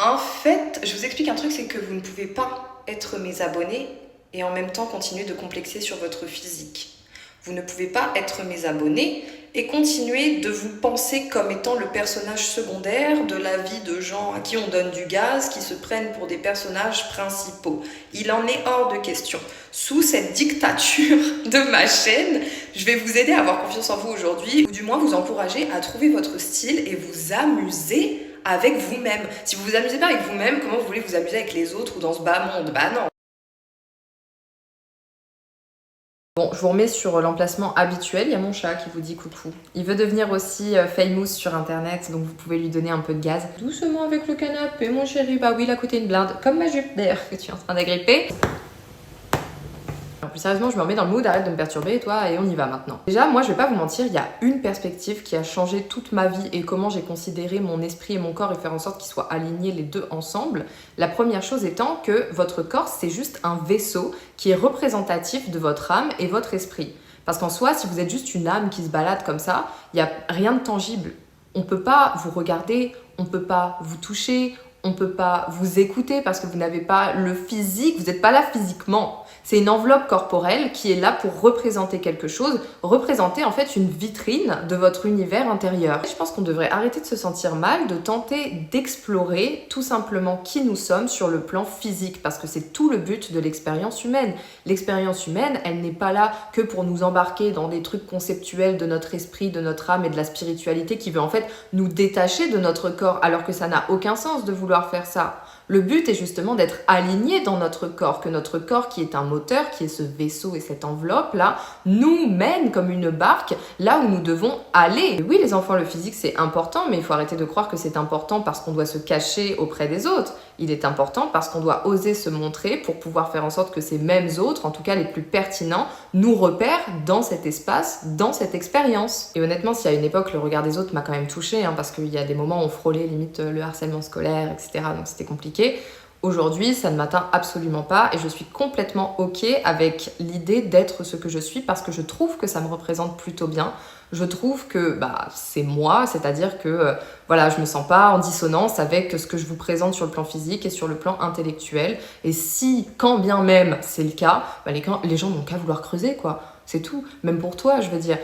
En fait, je vous explique un truc, c'est que vous ne pouvez pas être mes abonnés et en même temps continuer de complexer sur votre physique. Vous ne pouvez pas être mes abonnés et continuer de vous penser comme étant le personnage secondaire de la vie de gens à qui on donne du gaz, qui se prennent pour des personnages principaux. Il en est hors de question. Sous cette dictature de ma chaîne, je vais vous aider à avoir confiance en vous aujourd'hui, ou du moins vous encourager à trouver votre style et vous amuser avec vous-même. Si vous vous amusez pas avec vous-même, comment vous voulez vous amuser avec les autres ou dans ce bas monde? Bah non. Bon, je vous remets sur l'emplacement habituel, il y a mon chat qui vous dit coucou. Il veut devenir aussi famous sur internet, donc vous pouvez lui donner un peu de gaz. Doucement avec le canapé, mon chéri. Bah oui, il a coûté une blinde, comme ma jupe d'ailleurs que tu es en train d'agripper. Plus sérieusement, je me remets dans le mood, arrête de me perturber, toi, et on y va maintenant. Déjà, moi, je vais pas vous mentir, il y a une perspective qui a changé toute ma vie et comment j'ai considéré mon esprit et mon corps et faire en sorte qu'ils soient alignés les deux ensemble. La première chose étant que votre corps, c'est juste un vaisseau qui est représentatif de votre âme et votre esprit. Parce qu'en soi, si vous êtes juste une âme qui se balade comme ça, il n'y a rien de tangible. On peut pas vous regarder, on peut pas vous toucher, on peut pas vous écouter parce que vous n'avez pas le physique, vous n'êtes pas là physiquement. C'est une enveloppe corporelle qui est là pour représenter quelque chose, représenter en fait une vitrine de votre univers intérieur. Et je pense qu'on devrait arrêter de se sentir mal, de tenter d'explorer tout simplement qui nous sommes sur le plan physique, parce que c'est tout le but de l'expérience humaine. L'expérience humaine, elle n'est pas là que pour nous embarquer dans des trucs conceptuels de notre esprit, de notre âme et de la spiritualité qui veut en fait nous détacher de notre corps, alors que ça n'a aucun sens de vouloir faire ça. Le but est justement d'être aligné dans notre corps, que notre corps qui est un moteur, qui est ce vaisseau et cette enveloppe-là, nous mène comme une barque là où nous devons aller. Et oui, les enfants, le physique c'est important, mais il faut arrêter de croire que c'est important parce qu'on doit se cacher auprès des autres. Il est important parce qu'on doit oser se montrer pour pouvoir faire en sorte que ces mêmes autres, en tout cas les plus pertinents, nous repèrent dans cet espace, dans cette expérience. Et honnêtement, si à une époque le regard des autres m'a quand même touchée, parce qu'il y a des moments où on frôlait limite le harcèlement scolaire, etc. Donc c'était compliqué. Aujourd'hui, ça ne m'atteint absolument pas et je suis complètement ok avec l'idée d'être ce que je suis parce que je trouve que ça me représente plutôt bien. Je trouve que c'est moi, c'est-à-dire que je me sens pas en dissonance avec ce que je vous présente sur le plan physique et sur le plan intellectuel. Et si, quand bien même c'est le cas, les gens n'ont qu'à vouloir creuser, quoi. C'est tout. Même pour toi, je veux dire.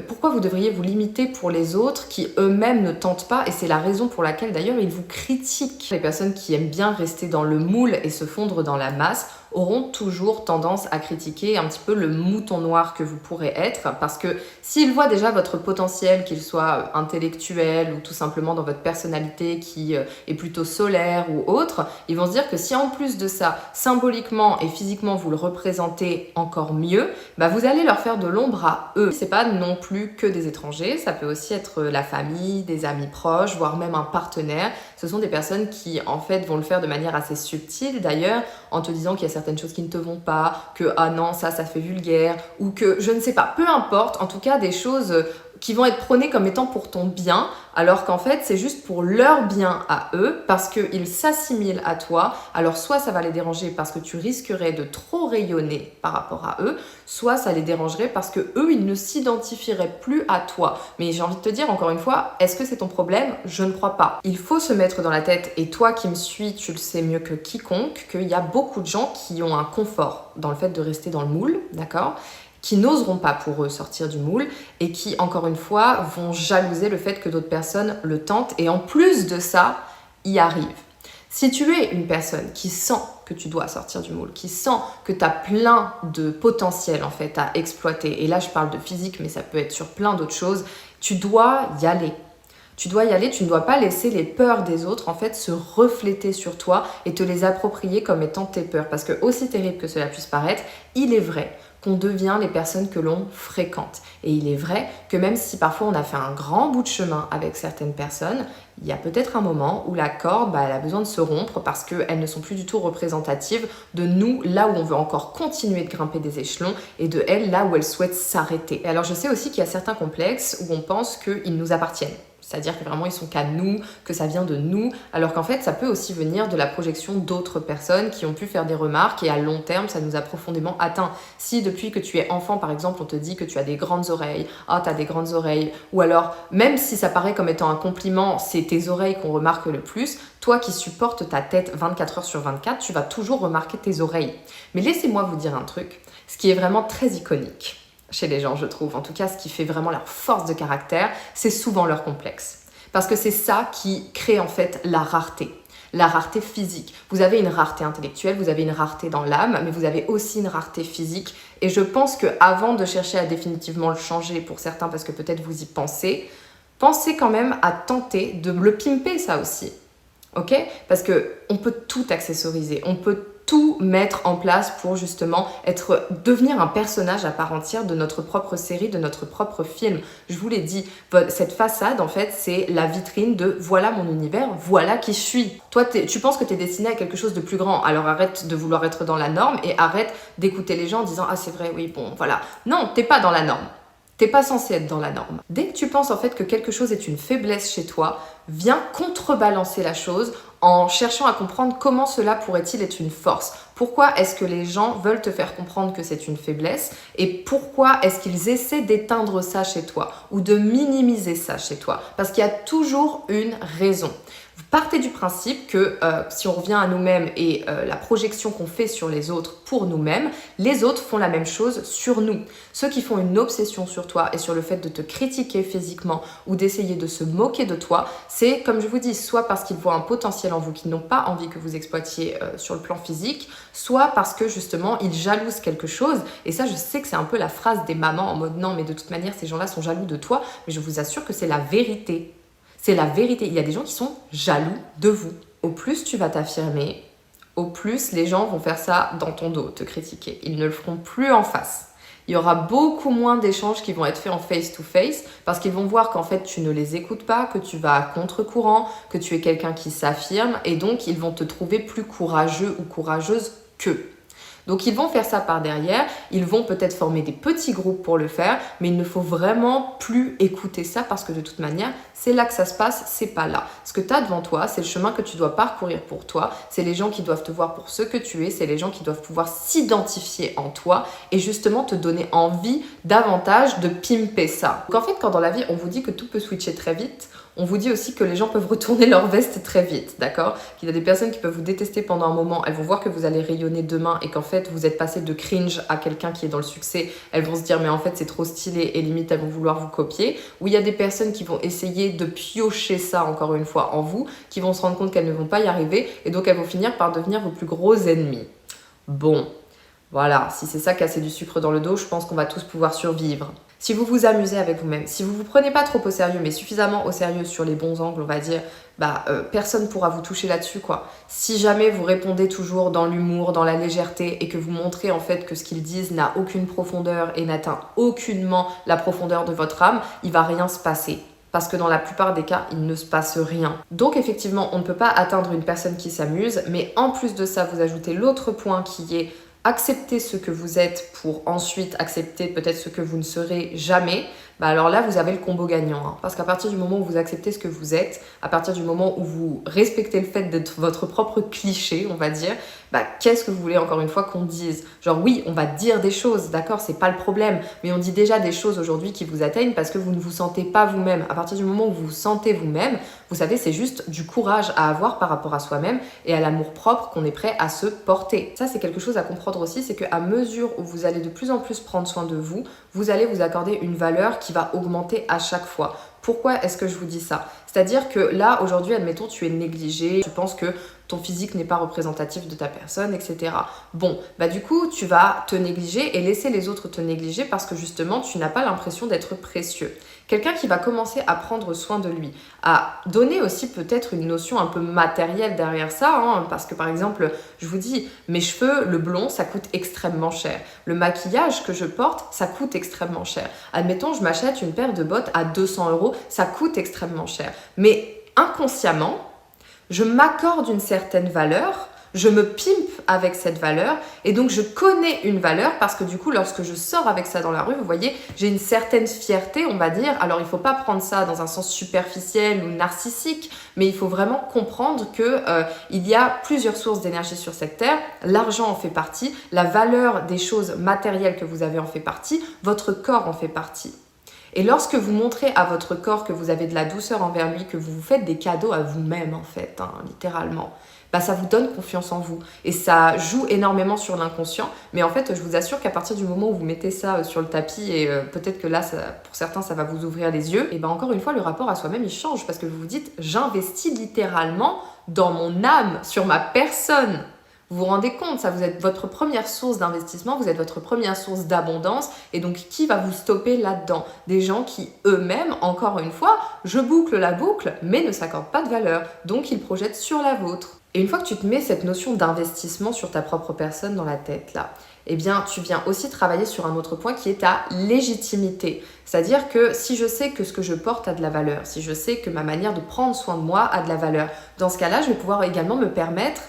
Pourquoi vous devriez vous limiter pour les autres qui eux-mêmes ne tentent pas? Et c'est la raison pour laquelle d'ailleurs ils vous critiquent. Les personnes qui aiment bien rester dans le moule et se fondre dans la masse auront toujours tendance à critiquer un petit peu le mouton noir que vous pourrez être, parce que s'ils voient déjà votre potentiel, qu'il soit intellectuel ou tout simplement dans votre personnalité qui est plutôt solaire ou autre, ils vont se dire que si en plus de ça, symboliquement et physiquement vous le représentez encore mieux, vous allez leur faire de l'ombre à eux. C'est pas non plus que des étrangers, ça peut aussi être la famille, des amis proches, voire même un partenaire. Ce sont des personnes qui en fait vont le faire de manière assez subtile d'ailleurs, en te disant qu'il y a certaines choses qui ne te vont pas, que ah non ça fait vulgaire, ou que je ne sais pas, peu importe, en tout cas des choses qui vont être prônées comme étant pour ton bien, alors qu'en fait c'est juste pour leur bien à eux, parce qu'ils s'assimilent à toi. Alors soit ça va les déranger parce que tu risquerais de trop rayonner par rapport à eux, soit ça les dérangerait parce que eux ils ne s'identifieraient plus à toi. Mais j'ai envie de te dire encore une fois, est-ce que c'est ton problème? Je ne crois pas. Il faut se mettre dans la tête, et toi qui me suis, tu le sais mieux que quiconque, qu'il y a beaucoup de gens qui ont un confort dans le fait de rester dans le moule, d'accord, qui n'oseront pas pour eux sortir du moule et qui, encore une fois, vont jalouser le fait que d'autres personnes le tentent et en plus de ça, y arrivent. Si tu es une personne qui sent que tu dois sortir du moule, qui sent que tu as plein de potentiel en fait à exploiter, et là je parle de physique mais ça peut être sur plein d'autres choses, tu dois y aller. Tu dois y aller, tu ne dois pas laisser les peurs des autres en fait se refléter sur toi et te les approprier comme étant tes peurs. Parce que aussi terrible que cela puisse paraître, il est vrai qu'on devient les personnes que l'on fréquente. Et il est vrai que même si parfois on a fait un grand bout de chemin avec certaines personnes, il y a peut-être un moment où la corde, elle a besoin de se rompre parce qu'elles ne sont plus du tout représentatives de nous, là où on veut encore continuer de grimper des échelons, et de elles, là où elles souhaitent s'arrêter. Et alors je sais aussi qu'il y a certains complexes où on pense qu'ils nous appartiennent. C'est-à-dire que vraiment ils sont qu'à nous, que ça vient de nous, alors qu'en fait ça peut aussi venir de la projection d'autres personnes qui ont pu faire des remarques et à long terme ça nous a profondément atteint. Si depuis que tu es enfant par exemple on te dit que tu as des grandes oreilles, ah t'as des grandes oreilles, ou alors même si ça paraît comme étant un compliment, c'est tes oreilles qu'on remarque le plus, toi qui supportes ta tête 24 heures sur 24, tu vas toujours remarquer tes oreilles. Mais laissez-moi vous dire un truc, ce qui est vraiment très iconique chez les gens, je trouve. En tout cas, ce qui fait vraiment leur force de caractère, c'est souvent leur complexe. Parce que c'est ça qui crée en fait la rareté physique. Vous avez une rareté intellectuelle, vous avez une rareté dans l'âme, mais vous avez aussi une rareté physique. Et je pense qu'avant de chercher à définitivement le changer pour certains, parce que peut-être vous y pensez quand même à tenter de le pimper ça aussi. Ok ? Parce qu'on peut tout accessoriser, on peut tout mettre en place pour justement devenir un personnage à part entière de notre propre série, de notre propre film. Je vous l'ai dit, cette façade en fait c'est la vitrine de voilà mon univers, voilà qui je suis. Toi tu penses que tu es destiné à quelque chose de plus grand, alors arrête de vouloir être dans la norme et arrête d'écouter les gens en disant ah c'est vrai, oui bon voilà. Non, t'es pas dans la norme. T'es pas censé être dans la norme. Dès que tu penses en fait que quelque chose est une faiblesse chez toi, viens contrebalancer la chose en cherchant à comprendre comment cela pourrait-il être une force. Pourquoi est-ce que les gens veulent te faire comprendre que c'est une faiblesse et pourquoi est-ce qu'ils essaient d'éteindre ça chez toi ou de minimiser ça chez toi? Parce qu'il y a toujours une raison. Vous partez du principe que si on revient à nous-mêmes et la projection qu'on fait sur les autres pour nous-mêmes, les autres font la même chose sur nous. Ceux qui font une obsession sur toi et sur le fait de te critiquer physiquement ou d'essayer de se moquer de toi, c'est comme je vous dis, soit parce qu'ils voient un potentiel en vous qu'ils n'ont pas envie que vous exploitiez sur le plan physique, soit parce que justement ils jalousent quelque chose. Et ça, je sais que c'est un peu la phrase des mamans en mode non mais de toute manière ces gens-là sont jaloux de toi, mais je vous assure que c'est la vérité. C'est la vérité. Il y a des gens qui sont jaloux de vous. Au plus tu vas t'affirmer, au plus les gens vont faire ça dans ton dos, te critiquer. Ils ne le feront plus en face. Il y aura beaucoup moins d'échanges qui vont être faits en face-to-face parce qu'ils vont voir qu'en fait tu ne les écoutes pas, que tu vas à contre-courant, que tu es quelqu'un qui s'affirme et donc ils vont te trouver plus courageux ou courageuse qu'eux. Donc ils vont faire ça par derrière, ils vont peut-être former des petits groupes pour le faire, mais il ne faut vraiment plus écouter ça parce que de toute manière, c'est là que ça se passe, c'est pas là. Ce que tu as devant toi, c'est le chemin que tu dois parcourir pour toi, c'est les gens qui doivent te voir pour ce que tu es, c'est les gens qui doivent pouvoir s'identifier en toi et justement te donner envie davantage de pimper ça. Donc en fait, quand dans la vie, on vous dit que tout peut switcher très vite, on vous dit aussi que les gens peuvent retourner leur veste très vite, d'accord? Qu'il y a des personnes qui peuvent vous détester pendant un moment, elles vont voir que vous allez rayonner demain et qu'en fait vous êtes passé de cringe à quelqu'un qui est dans le succès, elles vont se dire mais en fait c'est trop stylé et limite elles vont vouloir vous copier. Ou il y a des personnes qui vont essayer de piocher ça encore une fois en vous, qui vont se rendre compte qu'elles ne vont pas y arriver et donc elles vont finir par devenir vos plus gros ennemis. Bon, voilà, si c'est ça casser du sucre dans le dos, je pense qu'on va tous pouvoir survivre. Si vous vous amusez avec vous-même, si vous vous prenez pas trop au sérieux, mais suffisamment au sérieux sur les bons angles, on va dire, personne pourra vous toucher là-dessus, quoi. Si jamais vous répondez toujours dans l'humour, dans la légèreté, et que vous montrez en fait que ce qu'ils disent n'a aucune profondeur et n'atteint aucunement la profondeur de votre âme, il va rien se passer. Parce que dans la plupart des cas, il ne se passe rien. Donc effectivement, on ne peut pas atteindre une personne qui s'amuse, mais en plus de ça, vous ajoutez l'autre point qui est accepter ce que vous êtes pour ensuite accepter peut-être ce que vous ne serez jamais, alors là vous avez le combo gagnant, hein. Parce qu'à partir du moment où vous acceptez ce que vous êtes, à partir du moment où vous respectez le fait d'être votre propre cliché, on va dire, qu'est-ce que vous voulez encore une fois qu'on dise? Genre oui, on va dire des choses, d'accord, c'est pas le problème, mais on dit déjà des choses aujourd'hui qui vous atteignent parce que vous ne vous sentez pas vous-même. À partir du moment où vous vous sentez vous-même, vous savez, c'est juste du courage à avoir par rapport à soi-même et à l'amour propre qu'on est prêt à se porter. Ça, c'est quelque chose à comprendre aussi, c'est qu'à mesure où vous allez de plus en plus prendre soin de vous, vous allez vous accorder une valeur qui va augmenter à chaque fois. Pourquoi est-ce que je vous dis ça? C'est-à-dire que là, aujourd'hui, admettons, tu es négligé, tu penses que ton physique n'est pas représentatif de ta personne, etc. Bon, du coup, tu vas te négliger et laisser les autres te négliger parce que justement, tu n'as pas l'impression d'être précieux. Quelqu'un qui va commencer à prendre soin de lui, à donner aussi peut-être une notion un peu matérielle derrière ça, hein, parce que par exemple, je vous dis, mes cheveux, le blond, ça coûte extrêmement cher. Le maquillage que je porte, ça coûte extrêmement cher. Admettons, je m'achète une paire de bottes à 200 €, ça coûte extrêmement cher. Mais inconsciemment, je m'accorde une certaine valeur Je me pimpe avec cette valeur et donc je connais une valeur parce que du coup, lorsque je sors avec ça dans la rue, vous voyez, j'ai une certaine fierté, on va dire. Alors, il ne faut pas prendre ça dans un sens superficiel ou narcissique, mais il faut vraiment comprendre qu'il y a plusieurs sources d'énergie sur cette terre. L'argent en fait partie, la valeur des choses matérielles que vous avez en fait partie, votre corps en fait partie. Et lorsque vous montrez à votre corps que vous avez de la douceur envers lui, que vous vous faites des cadeaux à vous-même en fait, littéralement, bah ça vous donne confiance en vous et ça joue énormément sur l'inconscient. Mais en fait, je vous assure qu'à partir du moment où vous mettez ça sur le tapis et peut-être que là, pour certains, ça va vous ouvrir les yeux, et ben encore une fois, le rapport à soi-même, il change parce que vous vous dites, j'investis littéralement dans mon âme, sur ma personne. Vous vous rendez compte, ça, vous êtes votre première source d'investissement, vous êtes votre première source d'abondance. Et donc, qui va vous stopper là-dedans? Des gens qui, eux-mêmes, encore une fois, je boucle la boucle, mais ne s'accordent pas de valeur. Donc, ils projettent sur la vôtre. Et une fois que tu te mets cette notion d'investissement sur ta propre personne dans la tête, là, eh bien, tu viens aussi travailler sur un autre point qui est ta légitimité. C'est-à-dire que si je sais que ce que je porte a de la valeur, si je sais que ma manière de prendre soin de moi a de la valeur, dans ce cas-là, je vais pouvoir également me permettre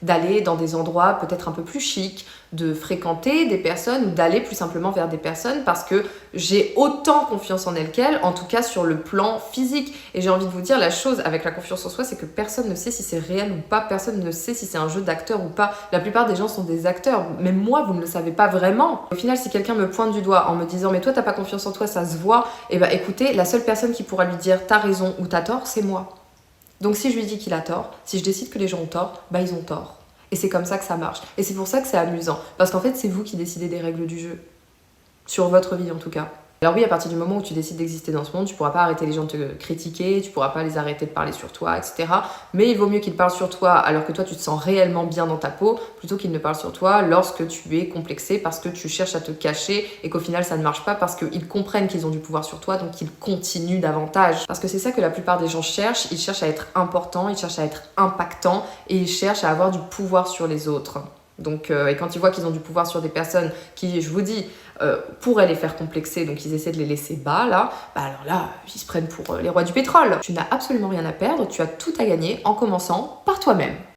d'aller dans des endroits peut-être un peu plus chics, de fréquenter des personnes ou d'aller plus simplement vers des personnes parce que j'ai autant confiance en elles qu'elles, en tout cas sur le plan physique. Et j'ai envie de vous dire, la chose avec la confiance en soi, c'est que personne ne sait si c'est réel ou pas, personne ne sait si c'est un jeu d'acteur ou pas. La plupart des gens sont des acteurs, même moi, vous ne le savez pas vraiment. Au final, si quelqu'un me pointe du doigt en me disant « mais toi, t'as pas confiance en toi, ça se voit », et bah écoutez, la seule personne qui pourra lui dire « t'as raison » ou « t'as tort », c'est moi. Donc si je lui dis qu'il a tort, si je décide que les gens ont tort, bah ils ont tort. Et c'est comme ça que ça marche. Et c'est pour ça que c'est amusant. Parce qu'en fait, c'est vous qui décidez des règles du jeu. Sur votre vie, en tout cas. Alors oui, à partir du moment où tu décides d'exister dans ce monde, tu pourras pas arrêter les gens de te critiquer, tu pourras pas les arrêter de parler sur toi, etc. Mais il vaut mieux qu'ils parlent sur toi alors que toi, tu te sens réellement bien dans ta peau, plutôt qu'ils ne parlent sur toi lorsque tu es complexé parce que tu cherches à te cacher et qu'au final, ça ne marche pas parce qu'ils comprennent qu'ils ont du pouvoir sur toi, donc ils continuent davantage. Parce que c'est ça que la plupart des gens cherchent. Ils cherchent à être importants, ils cherchent à être impactants et ils cherchent à avoir du pouvoir sur les autres. Donc, et quand ils voient qu'ils ont du pouvoir sur des personnes qui, je vous dis, pourraient les faire complexer, donc ils essaient de les laisser bas, là, bah alors là, ils se prennent pour les rois du pétrole. Tu n'as absolument rien à perdre, tu as tout à gagner en commençant par toi-même.